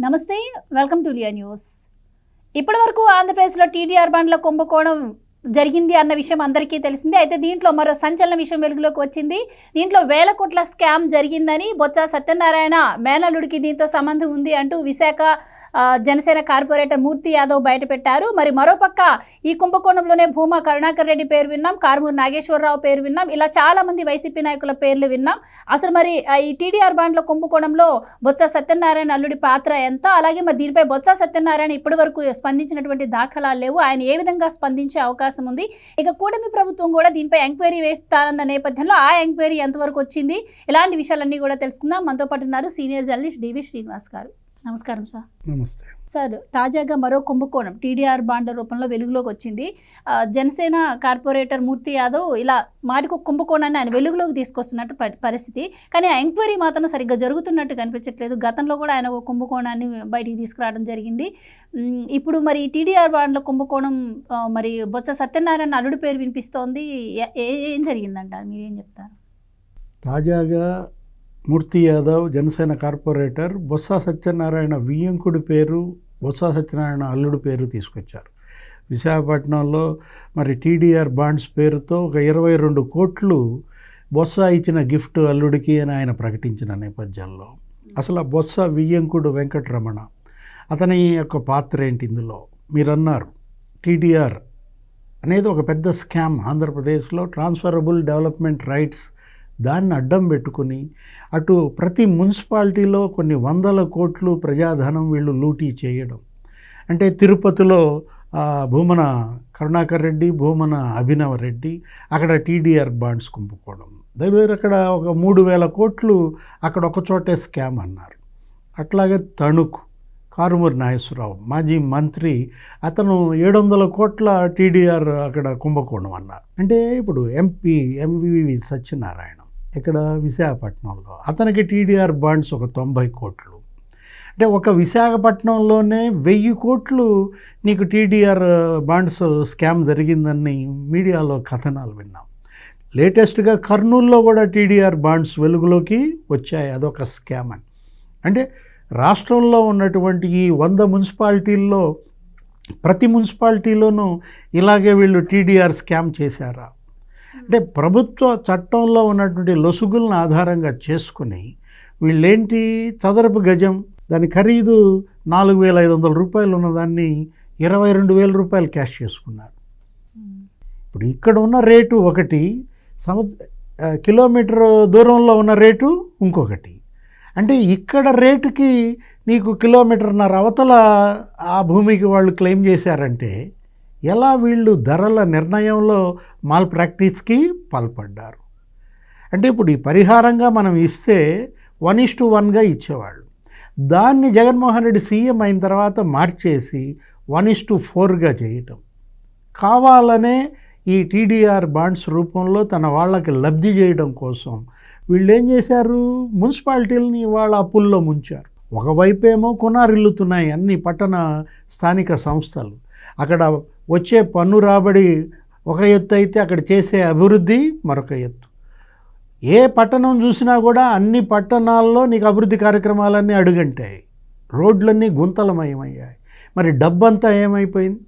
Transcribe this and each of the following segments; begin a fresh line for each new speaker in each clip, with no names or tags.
నమస్తే, welcome to Liya news. ఇప్పటివరకు ఆంధ్రప్రదేశ్లో టీడీఆర్ బండ్ల కుంభకోణం జరిగింది అన్న విషయం అందరికీ తెలిసిందే. అయితే దీంట్లో మరో సంచలన విషయం వెలుగులోకి వచ్చింది. దీంట్లో వేల కోట్ల స్కామ్ జరిగిందని బొత్స సత్యనారాయణ మేనల్లుడికి దీంతో సంబంధం ఉంది అంటూ విశాఖ జనసేన కార్పొరేటర్ మూర్తి యాదవ్ బయటపెట్టారు. మరి మరోపక్క ఈ కుంభకోణంలోనే భూమా కరుణాకర్ రెడ్డి పేరు విన్నాం, కారుమూరి నాగేశ్వరరావు పేరు విన్నాం, ఇలా చాలా మంది వైసీపీ నాయకుల పేర్లు విన్నాం. అసలు మరి ఈ టీడీఆర్ బండ్ల కుంభకోణంలో బొత్స సత్యనారాయణ అల్లుడి పాత్ర ఎంత, అలాగే మరి దీనిపై బొత్స సత్యనారాయణ ఇప్పటి వరకు స్పందించినటువంటి దాఖలాలు లేవు. ఆయన ఏ విధంగా స్పందించే అవకాశం ఉంది? ఇక కూటమి ప్రభుత్వం కూడా దీనిపై ఎంక్వైరీ వేస్తారన్న నేపథ్యంలో ఆ ఎంక్వైరీ ఎంతవరకు వచ్చింది? ఇలాంటి విషయాలన్నీ కూడా తెలుసుకుందాం. మనతో పాటు ఉన్నారు సీనియర్ జర్నలిస్ట్ డివి శ్రీనివాస్ గారు. నమస్కారం సార్.
నమస్తే
సార్. తాజాగా మరో కుంభకోణం టీడీఆర్ బాండ్ల రూపంలో వెలుగులోకి వచ్చింది. జనసేన కార్పొరేటర్ మూర్తి యాదవ్ ఇలా మాటికి కుంభకోణాన్ని ఆయన వెలుగులోకి తీసుకొస్తున్నట్టు పరిస్థితి. కానీ ఆ ఎంక్వైరీ మాత్రం సరిగ్గా జరుగుతున్నట్టు కనిపించట్లేదు. గతంలో కూడా ఆయన ఒక కుంభకోణాన్ని బయటికి తీసుకురావడం జరిగింది. ఇప్పుడు మరి టీడీఆర్ బాండ్ల కుంభకోణం మరి బొత్స సత్యనారాయణ అల్లుడి పేరు వినిపిస్తోంది. ఏం జరిగిందంటారు, మీరేం చెప్తారు?
తాజాగా మూర్తి యాదవ్ జనసేన కార్పొరేటర్ బొత్స సత్యనారాయణ వియ్యంకుడి పేరు, బొత్స సత్యనారాయణ అల్లుడి పేరు తీసుకొచ్చారు. విశాఖపట్నంలో మరి టీడీఆర్ బాండ్స్ పేరుతో ఒక 22 కోట్లు బొత్స ఇచ్చిన గిఫ్ట్ అల్లుడికి అని ఆయన ప్రకటించిన నేపథ్యంలో అసలు ఆ బొత్స వియ్యంకుడు వెంకటరమణ అతని యొక్క పాత్ర ఏంటి ఇందులో? మీరన్నారు టీడీఆర్ అనేది ఒక పెద్ద స్కామ్ ఆంధ్రప్రదేశ్లో, ట్రాన్స్ఫరబుల్ డెవలప్మెంట్ రైట్స్ దాన్ని అడ్డం పెట్టుకుని అటు ప్రతి మున్సిపాలిటీలో కొన్ని వందల కోట్లు ప్రజాధనం వీళ్ళు లూటీ చేయడం. అంటే తిరుపతిలో భూమన కరుణాకర్ రెడ్డి, భూమన అభినవ్ రెడ్డి, అక్కడ టీడీఆర్ బాండ్స్ కుంభకోణం దగ్గర అక్కడ ఒక 3,000 కోట్లు అక్కడ ఒక చోటే స్కామ్ అన్నారు. అట్లాగే తణుకు కారుమూరి నాగేశ్వరరావు మాజీ మంత్రి, అతను 700 కోట్ల టీడీఆర్ అక్కడ కుంభకోణం అన్నారు. అంటే ఇప్పుడు ఎంపీ ఎంవివి సత్యనారాయణ ఇక్కడ విశాఖపట్నంలో అతనికి టీడీఆర్ బాండ్స్ ఒక 90 కోట్లు. అంటే ఒక విశాఖపట్నంలోనే 1000 కోట్లు నీకు టీడీఆర్ బాండ్స్ స్కామ్ జరిగిందని మీడియాలో కథనాలు విన్నాం. లేటెస్ట్గా కర్నూలులో కూడా టీడీఆర్ బాండ్స్ వెలుగులోకి వచ్చాయి, అదొక స్కామ్ అని. అంటే రాష్ట్రంలో ఉన్నటువంటి ఈ 100 మున్సిపాలిటీల్లో ప్రతి మున్సిపాలిటీలోనూ ఇలాగే వీళ్ళు టీడీఆర్ స్కామ్ చేశారా? అంటే ప్రభుత్వ చట్టంలో ఉన్నటువంటి లొసుగులను ఆధారంగా చేసుకుని వీళ్ళేంటి, చదరపు గజం దాని ఖరీదు 4,500 రూపాయలు ఉన్నదాన్ని 22,000 రూపాయలు క్యాష్ చేసుకున్నారు. ఇప్పుడు ఇక్కడ ఉన్న రేటు ఒకటి, కిలోమీటర్ దూరంలో ఉన్న రేటు ఇంకొకటి. అంటే ఇక్కడ రేటుకి నీకు కిలోమీటర్న్నర అవతల ఆ భూమికి వాళ్ళు క్లెయిమ్ చేశారంటే ఎలా వీళ్ళు ధరల నిర్ణయంలో మాల్ ప్రాక్టీస్కి పాల్పడ్డారు? అంటే ఇప్పుడు ఈ పరిహారంగా మనం ఇస్తే 1:1గా ఇచ్చేవాళ్ళు, దాన్ని జగన్మోహన్ రెడ్డి సీఎం అయిన తర్వాత మార్చేసి 1:4గా చేయటం, కావాలనే ఈ టీడీఆర్ బాండ్స్ రూపంలో తన వాళ్ళకి లబ్ధి చేయడం కోసం వీళ్ళు ఏం చేశారు, మున్సిపాలిటీలని వాళ్ళ అప్పుల్లో ముంచారు. ఒకవైపేమో కొనారిల్లుతున్నాయి అన్ని పట్టణ స్థానిక సంస్థలు, అక్కడ వచ్చే పన్ను రాబడి ఒక ఎత్తు అయితే అక్కడ చేసే అభివృద్ధి మరొక ఎత్తు. ఏ పట్టణం చూసినా కూడా అన్ని పట్టణాల్లో నీకు అభివృద్ధి కార్యక్రమాలన్నీ అడుగంటాయి, రోడ్లన్నీ గుంతలమయమయ్యాయి. మరి డబ్బంతా ఏమైపోయింది?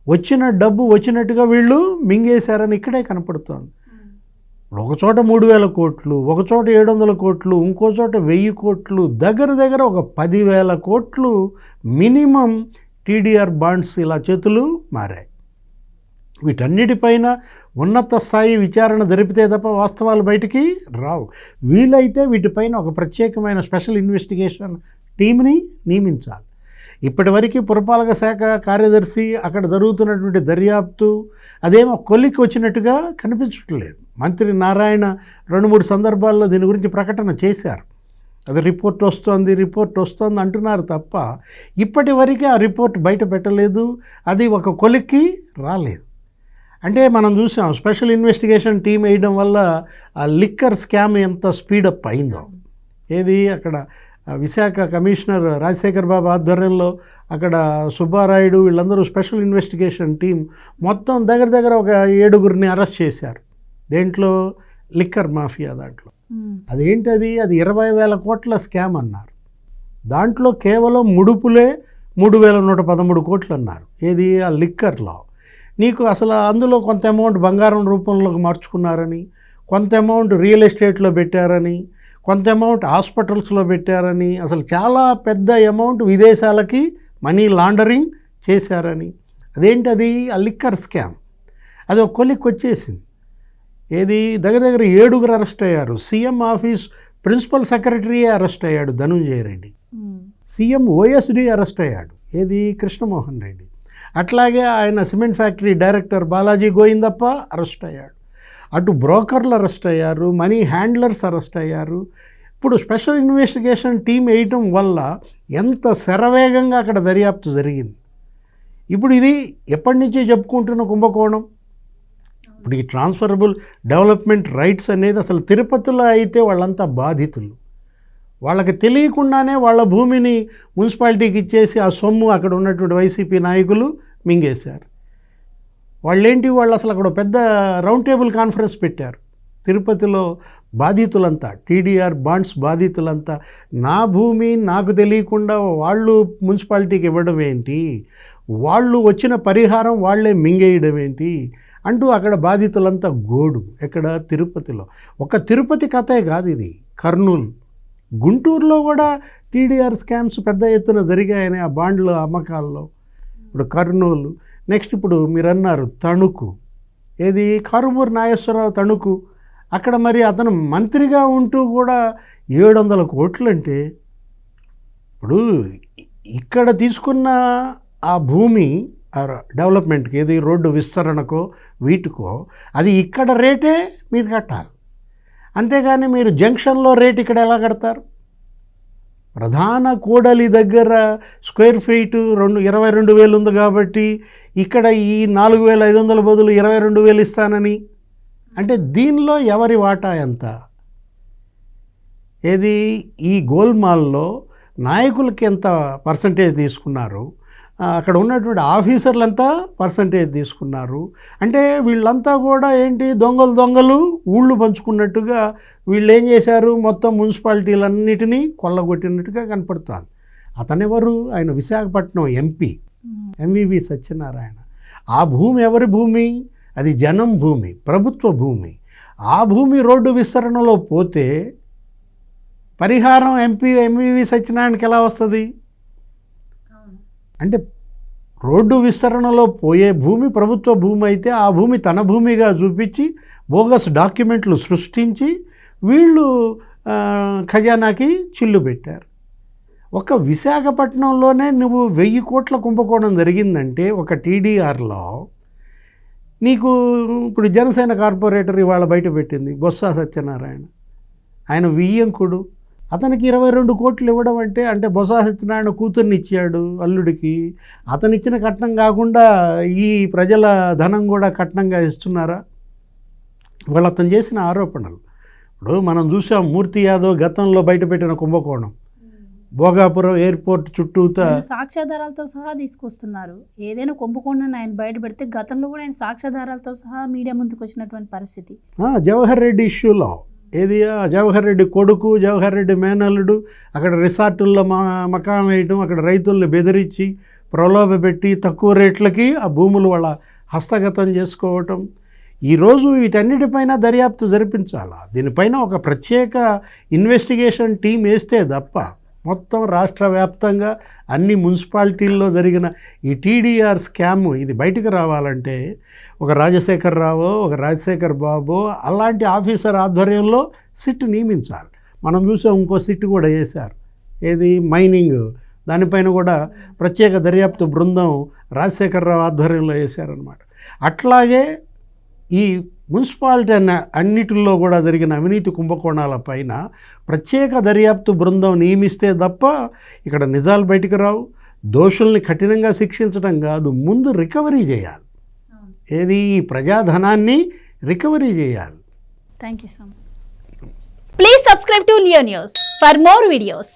వచ్చిన డబ్బు వచ్చినట్టుగా వీళ్ళు మింగేశారని ఇక్కడే కనపడుతోంది. ఒకచోట 3,000 కోట్లు, ఒకచోట 700 కోట్లు, ఇంకో చోట 1000 కోట్లు, దగ్గర ఒక 10,000 కోట్లు మినిమం టీడీఆర్ బాండ్స్ ఇలా చేతులు మారాయి. వీటన్నిటిపైన ఉన్నత స్థాయి విచారణ జరిపితే తప్ప వాస్తవాలు బయటికి రావు. వీలైతే వీటిపైన ఒక ప్రత్యేకమైన స్పెషల్ ఇన్వెస్టిగేషన్ టీంని నియమించాలి. ఇప్పటివరకు పురపాలక శాఖ కార్యదర్శి అక్కడ జరుగుతున్నటువంటి దర్యాప్తు అదేమో కొలికి వచ్చినట్టుగా కనిపించట్లేదు. మంత్రి నారాయణ 2-3 సందర్భాల్లో దీని గురించి ప్రకటన చేశారు. అది రిపోర్ట్ వస్తోంది అంటున్నారు తప్ప ఇప్పటి వరకే ఆ రిపోర్ట్ బయట పెట్టలేదు, అది ఒక కొలిక్కి రాలేదు. అంటే మనం చూసాం స్పెషల్ ఇన్వెస్టిగేషన్ టీం వేయడం వల్ల ఆ లిక్కర్ స్కామ్ ఎంత స్పీడప్ అయిందో. ఏది అక్కడ విశాఖ కమిషనర్ రాజశేఖర్ బాబు ఆధ్వర్యంలో అక్కడ సుబ్బారాయుడు వీళ్ళందరూ స్పెషల్ ఇన్వెస్టిగేషన్ టీం మొత్తం దగ్గర ఒక 7గురిని అరెస్ట్ చేశారు. దేంట్లో? లిక్కర్ మాఫియా దాంట్లో. అదేంటది? అది 20,000 కోట్ల స్కామ్ అన్నారు. దాంట్లో కేవలం ముడుపులే 3,113 కోట్లు అన్నారు. ఏది ఆ లిక్కర్లో. నీకు అసలు అందులో కొంత అమౌంట్ బంగారం రూపంలోకి మార్చుకున్నారని, కొంత అమౌంట్ రియల్ ఎస్టేట్లో పెట్టారని, కొంత అమౌంట్ హాస్పిటల్స్లో పెట్టారని, అసలు చాలా పెద్ద అమౌంట్ విదేశాలకి మనీ లాండరింగ్ చేశారని. అదేంటి అది? ఆ లిక్కర్ స్కామ్. అది ఒక కొలిక్కి వచ్చేసింది. ఏది? దగ్గర 7 అరెస్ట్ అయ్యారు. సీఎం ఆఫీస్ ప్రిన్సిపల్ సెక్రటరీయే అరెస్ట్ అయ్యాడు, Dhanunjaya Reddy. CM OSD arrest అయ్యాడు, ఏది? కృష్ణమోహన్ రెడ్డి. అట్లాగే ఆయన cement factory director Balaji Goindappa arrest అయ్యాడు. అటు బ్రోకర్లు అరెస్ట్ అయ్యారు, మనీ హ్యాండ్లర్స్ అరెస్ట్ అయ్యారు. ఇప్పుడు స్పెషల్ ఇన్వెస్టిగేషన్ టీం వేయటం వల్ల ఎంత శరవేగంగా అక్కడ దర్యాప్తు జరిగింది. ఇప్పుడు ఇది ఎప్పటి నుంచి చెప్పుకుంటున్న కుంభకోణం. ఇప్పుడు ఈ ట్రాన్స్ఫరబుల్ డెవలప్మెంట్ రైట్స్ అనేది అసలు తిరుపతిలో అయితే వాళ్ళంతా బాధితులు. వాళ్ళకి తెలియకుండానే వాళ్ళ భూమిని మున్సిపాలిటీకి ఇచ్చేసి ఆ సొమ్ము అక్కడ ఉన్నటువంటి వైసీపీ నాయకులు మింగేశారు. వాళ్ళు అసలు అక్కడ పెద్ద రౌండ్ టేబుల్ కాన్ఫరెన్స్ పెట్టారు. తిరుపతిలో బాధితులంతా, టీడీఆర్ బాండ్స్ బాధితులంతా, నా భూమి నాకు తెలియకుండా వాళ్ళు మున్సిపాలిటీకి ఇవ్వడం ఏంటి, వాళ్ళు వచ్చిన పరిహారం వాళ్ళే మింగేయడం ఏంటి అంటూ అక్కడ బాధితులంతా గోడు. ఎక్కడ? తిరుపతిలో. ఒక తిరుపతి కథే కాదు ఇది, కర్నూలు, గుంటూరులో కూడా టీడీఆర్ స్కామ్స్ పెద్ద ఎత్తున జరిగాయని ఆ బాండ్ల అమ్మకాల్లో. ఇప్పుడు కర్నూలు, నెక్స్ట్ ఇప్పుడు మీరు అన్నారు తణుకు, ఏది? కారుమూరి నాగేశ్వరరావు తణుకు. అక్కడ మరి అతను మంత్రిగా ఉంటూ కూడా 700 కోట్లు అంటే, ఇప్పుడు ఇక్కడ తీసుకున్న ఆ భూమి డెవలప్మెంట్కి, ఏది? రోడ్డు విస్తరణకో వీటికో, అది ఇక్కడ రేటే మీరు కట్టాలి. అంతేగాని మీరు జంక్షన్లో రేట్ ఇక్కడ ఎలా కడతారు? ప్రధాన కూడలి దగ్గర స్క్వేర్ ఫీటు 22,000 ఉంది కాబట్టి ఇక్కడ ఈ 4,500 బదులు 22,000 ఇస్తానని అంటే దీనిలో ఎవరి వాటా ఎంత? ఏది? ఈ గోల్మాల్లో నాయకులకి ఎంత పర్సంటేజ్ తీసుకున్నారు, అక్కడ ఉన్నటువంటి ఆఫీసర్లంతా పర్సంటేజ్ తీసుకున్నారు. అంటే వీళ్ళంతా కూడా ఏంటి? దొంగలు ఊళ్ళు పంచుకున్నట్టుగా వీళ్ళు ఏం చేశారు? మొత్తం మున్సిపాలిటీలన్నిటినీ కొల్లగొట్టినట్టుగా కనపడుతుంది. అతనెవరు? ఆయన విశాఖపట్నం ఎంపీ ఎంవివి సత్యనారాయణ. ఆ భూమి ఎవరి భూమి? అది జనం భూమి, ప్రభుత్వ భూమి. ఆ భూమి రోడ్డు విస్తరణలో పోతే పరిహారం ఎంవివి సత్యనారాయణకి ఎలా వస్తుంది? అంటే రోడ్డు విస్తరణలో పోయే భూమి ప్రభుత్వ భూమి అయితే ఆ భూమి తన భూమిగా చూపించి బోగస్ డాక్యుమెంట్లు సృష్టించి వీళ్ళు ఖజానాకి చిల్లు పెట్టారు. ఒక విశాఖపట్నంలోనే నువ్వు 1000 కోట్ల కుంభకోణం జరిగిందంటే ఒక టీడీఆర్లో నీకు ఇప్పుడు జనసేన కార్పొరేటర్ ఇవాళ బయట పెట్టింది బొత్స సత్యనారాయణ. ఆయన వియ్యంకుడు, అతనికి 22 కోట్లు ఇవ్వడం అంటే బొత్స సత్యనారాయణ కూతుర్ని ఇచ్చాడు అల్లుడికి. అతను ఇచ్చిన కట్నం కాకుండా ఈ ప్రజల ధనం కూడా కట్నంగా ఇస్తున్నారా? వాళ్ళు అతను చేసిన ఆరోపణలు. ఇప్పుడు మనం చూసాం మూర్తి యాదవ్ గతంలో బయటపెట్టిన కుంభకోణం, భోగాపురం ఎయిర్పోర్ట్ చుట్టూతా
సాక్ష్యాధారాలతో సహా తీసుకొస్తున్నారు. ఏదైనా కుంభకోణాన్ని ఆయన బయట పెడితే గతంలో కూడా ఆయన సాక్ష్యాధారాలతో సహా మీడియా ముందుకు వచ్చినటువంటి పరిస్థితి.
జవహర్ రెడ్డి ఇష్యూలో, ఏది? జవహర్ రెడ్డి కొడుకు, జవహర్ రెడ్డి మేనల్లుడు అక్కడ రిసార్టుల్లో మకాం వేయటం, అక్కడ రైతులను బెదిరించి ప్రలోభపెట్టి తక్కువ రేట్లకి ఆ భూములు వాళ్ళ హస్తగతం చేసుకోవటం. ఈరోజు వీటన్నిటిపైన దర్యాప్తు జరిపించాలా? దీనిపైన ఒక ప్రత్యేక ఇన్వెస్టిగేషన్ టీం వేస్తే తప్ప మొత్తం రాష్ట్ర వ్యాప్తంగా అన్ని మున్సిపాలిటీల్లో జరిగిన ఈ టీడీఆర్ స్కామ్ ఇది బయటకు రావాలంటే ఒక రాజశేఖర్ రావో, ఒక రాజశేఖర్ బాబో అలాంటి ఆఫీసర్ ఆధ్వర్యంలో సిట్ నియమించాలి. మనం చూసాం ఇంకో సిట్ కూడా వేశారు, ఏది? మైనింగ్, దానిపైన కూడా ప్రత్యేక దర్యాప్తు బృందం రాజశేఖర్ రావు ఆధ్వర్యంలో వేశారనమాట. అట్లాగే ఈ మున్సిపాలిటీ అన్నిటిల్లో కూడా జరిగిన అవినీతి కుంభకోణాల పైన ప్రత్యేక దర్యాప్తు బృందం నియమిస్తే తప్ప ఇక్కడ నిజాలు బయటకు రావు. దోషుల్ని కఠినంగా శిక్షించడం కాదు, ముందు రికవరీ చేయాలి. ఏది? ఈ ప్రజాధనాన్ని రికవరీ చేయాలి.
Thank you so much. Please subscribe to Leo news for more videos.